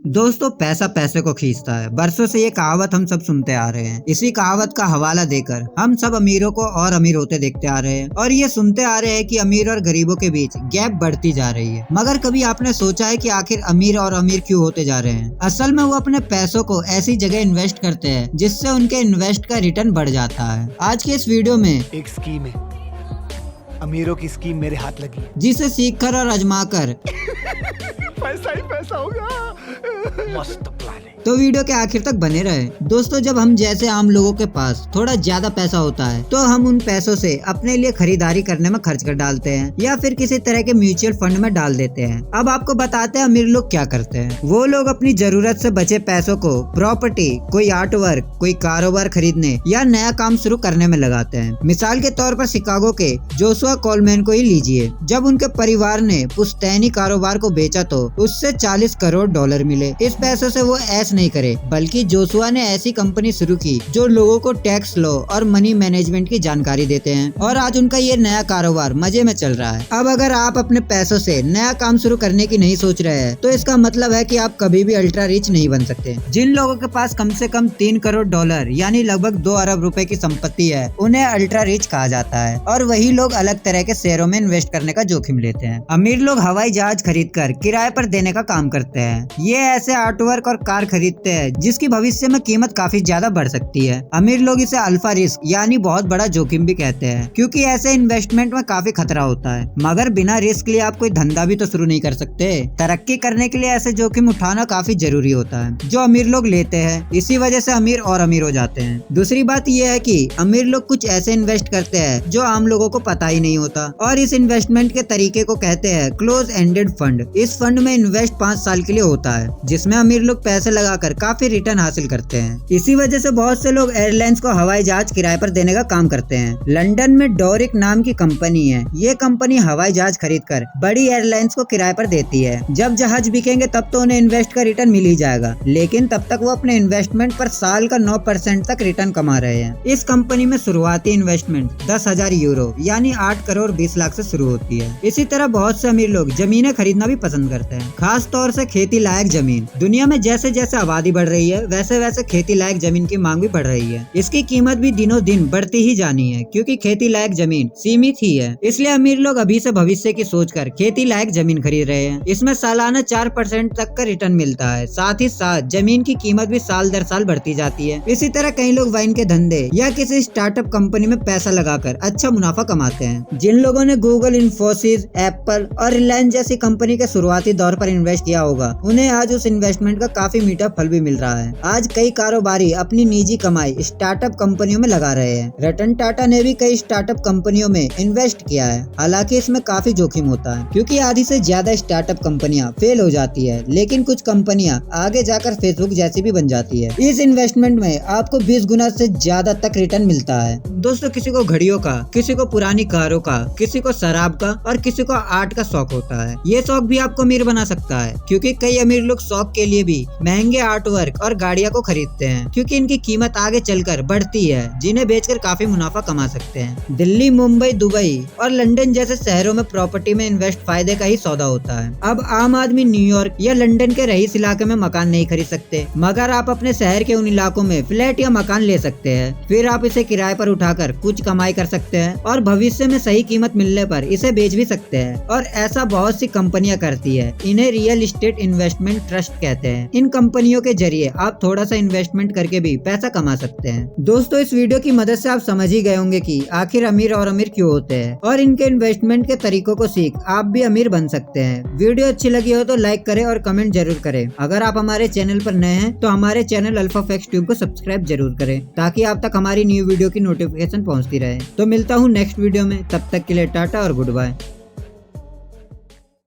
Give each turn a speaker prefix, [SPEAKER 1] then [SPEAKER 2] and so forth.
[SPEAKER 1] दोस्तों पैसा पैसे को खींचता है। बरसों से ये कहावत हम सब सुनते आ रहे हैं। इसी कहावत का हवाला देकर हम सब अमीरों को और अमीर होते देखते आ रहे हैं और ये सुनते आ रहे हैं कि अमीर और गरीबों के बीच गैप बढ़ती जा रही है। मगर कभी आपने सोचा है कि आखिर अमीर और अमीर क्यों होते जा रहे हैं? असल में वो अपने पैसों को ऐसी जगह इन्वेस्ट करते हैं जिससे उनके इन्वेस्ट का रिटर्न बढ़ जाता है। आज के इस वीडियो में
[SPEAKER 2] एक स्कीम है, अमीरों की स्कीम मेरे हाथ लगी,
[SPEAKER 1] जिसे सीख कर और आजमा कर
[SPEAKER 2] पैसा ही पैसा होगा। मस्त प्लान है।
[SPEAKER 1] तो वीडियो के आखिर तक बने रहे। दोस्तों जब हम जैसे आम लोगों के पास थोड़ा ज्यादा पैसा होता है तो हम उन पैसों से अपने लिए खरीदारी करने में खर्च कर डालते हैं या फिर किसी तरह के म्यूचुअल फंड में डाल देते हैं। अब आपको बताते हैं अमीर लोग क्या करते हैं। वो लोग अपनी जरूरत से बचे पैसों को प्रॉपर्टी, कोई आर्ट वर्क, कोई कारोबार खरीदने या नया काम शुरू करने में लगाते हैं। मिसाल के तौर पर शिकागो के जोशुआ कोलमैन को ही लीजिए। जब उनके परिवार ने पुश्तैनी कारोबार को बेचा तो उससे 40 करोड़ डॉलर मिले। इस पैसों से वो ऐश नहीं करे, बल्कि जोशुआ ने ऐसी कंपनी शुरू की जो लोगों को टैक्स लॉ और मनी मैनेजमेंट की जानकारी देते हैं और आज उनका ये नया कारोबार मजे में चल रहा है। अब अगर आप अपने पैसों से नया काम शुरू करने की नहीं सोच रहे हैं तो इसका मतलब है कि आप कभी भी अल्ट्रा रिच नहीं बन सकते। जिन लोगों के पास कम से कम 3 करोड़ डॉलर यानी लगभग 2 अरब रुपए की संपत्ति है उन्हें अल्ट्रा रिच कहा जाता है और वही लोग अलग तरह के शेयरों में इन्वेस्ट करने का जोखिम लेते हैं। अमीर लोग हवाई जहाज खरीद कर किराए पर देने का काम करते हैं। ये ऐसे आर्टवर्क और कार खरीदते हैं जिसकी भविष्य में कीमत काफी ज्यादा बढ़ सकती है। अमीर लोग इसे अल्फा रिस्क यानी बहुत बड़ा जोखिम भी कहते हैं क्योंकि ऐसे इन्वेस्टमेंट में काफी खतरा होता है। मगर बिना रिस्क लिए आप कोई धंधा भी तो शुरू नहीं कर सकते। तरक्की करने के लिए ऐसे जोखिम उठाना काफी जरूरी होता है जो अमीर लोग लेते हैं। इसी वजह से अमीर और अमीर हो जाते हैं। दूसरी बात यह है कि अमीर लोग कुछ ऐसे इन्वेस्ट करते हैं जो आम लोगों को पता ही नहीं होता और इस इन्वेस्टमेंट के तरीके को कहते हैं क्लोज एंडेड फंड। इस फंड में इन्वेस्ट 5 साल के लिए होता है जिसमें अमीर लोग पैसे लगाकर काफी रिटर्न हासिल करते हैं। इसी वजह से बहुत से लोग एयरलाइंस को हवाई जहाज किराए पर देने का काम करते हैं। लंदन में डोरिक नाम की कंपनी है। ये कंपनी हवाई जहाज खरीद कर बड़ी एयरलाइंस को किराए पर देती है। जब जहाज बिकेंगे तब तो उन्हें इन्वेस्ट का रिटर्न मिल ही जाएगा, लेकिन तब तक वो अपने इन्वेस्टमेंट पर साल का 9% तक रिटर्न कमा रहे हैं। इस कंपनी में शुरुआती इन्वेस्टमेंट 10,000 यूरो यानी 8 करोड़ 20 लाख से शुरू होती है। इसी तरह बहुत से अमीर लोग जमीनें खरीदना भी पसंद करते हैं, खास तौर से खेती लायक जमीन। दुनिया में जैसे जैसे आबादी बढ़ रही है वैसे वैसे खेती लायक जमीन की मांग भी बढ़ रही है। इसकी कीमत भी दिनों दिन बढ़ती ही जानी है क्योंकि खेती लायक जमीन सीमित ही है। इसलिए अमीर लोग अभी से भविष्य की सोचकर खेती लायक जमीन खरीद रहे हैं। इसमें सालाना 4% तक का रिटर्न मिलता है। साथ ही साथ जमीन की कीमत भी साल दर साल बढ़ती जाती है। इसी तरह कई लोग वाइन के धंधे या किसी स्टार्टअप कंपनी में पैसा लगाकर अच्छा मुनाफा कमाते हैं। जिन लोगों ने गूगल, इन्फोसिस, एप्पल और रिलायंस जैसी कंपनी के शुरुआती दौर पर इन्वेस्ट किया होगा उन्हें आज उस इन्वेस्टमेंट का काफी मीठा फल भी मिल रहा है। आज कई कारोबारी अपनी निजी कमाई स्टार्टअप कंपनियों में लगा रहे हैं। रतन टाटा ने भी कई स्टार्टअप कंपनियों में इन्वेस्ट किया है। हालांकि इसमें काफी जोखिम होता है क्योंकि आधी से ज्यादा स्टार्टअप कंपनियां फेल हो जाती है, लेकिन कुछ कंपनियां आगे जाकर फेसबुक जैसी भी बन जाती है। इस इन्वेस्टमेंट में आपको 20 गुना से ज्यादा तक रिटर्न मिलता है। दोस्तों किसी को घड़ियों का, किसी को पुरानी कारों का, किसी को शराब का और किसी को आर्ट का शौक होता है। ये शौक भी आपको अमीर बना सकता है क्योंकि कई अमीर लोग शौक के लिए भी महंगे आर्ट वर्क और गाड़ियां को खरीदते हैं क्योंकि इनकी कीमत आगे चलकर बढ़ती है, जिन्हें बेचकर काफी मुनाफा कमा सकते हैं। दिल्ली, मुंबई, दुबई और लंदन जैसे शहरों में प्रॉपर्टी में इन्वेस्ट फायदे का ही सौदा होता है। अब आम आदमी न्यूयॉर्क या लंदन के रईस इलाके में मकान नहीं खरीद सकते, मगर आप अपने शहर के उन इलाकों में फ्लैट या मकान ले सकते हैं। फिर आप इसे किराए पर उठाकर कुछ कमाई कर सकते हैं और भविष्य में सही कीमत मिलने पर इसे बेच भी सकते हैं। और ऐसा बहुत सी कंपनियां करती है। इन्हें रियल एस्टेट इन्वेस्टमेंट ट्रस्ट कहते हैं। इन कंपनियों के जरिए आप थोड़ा सा इन्वेस्टमेंट करके भी पैसा कमा सकते हैं। दोस्तों इस वीडियो की मदद से आप समझ ही गए होंगे कि आखिर अमीर और अमीर क्यों होते हैं और इनके इन्वेस्टमेंट के तरीकों को सीख आप भी अमीर बन सकते हैं। वीडियो अच्छी लगी हो तो लाइक करें और कमेंट जरूर करें। अगर आप हमारे चैनल पर नए हैं तो हमारे चैनल अल्फा फैक्ट्स ट्यूब को सब्सक्राइब जरूर करें ताकि आप तक हमारी न्यू वीडियो की नोटिफिकेशन पहुंचती रहे। तो मिलता हूँ नेक्स्ट वीडियो में, तब तक के लिए टाटा और गुड बाय।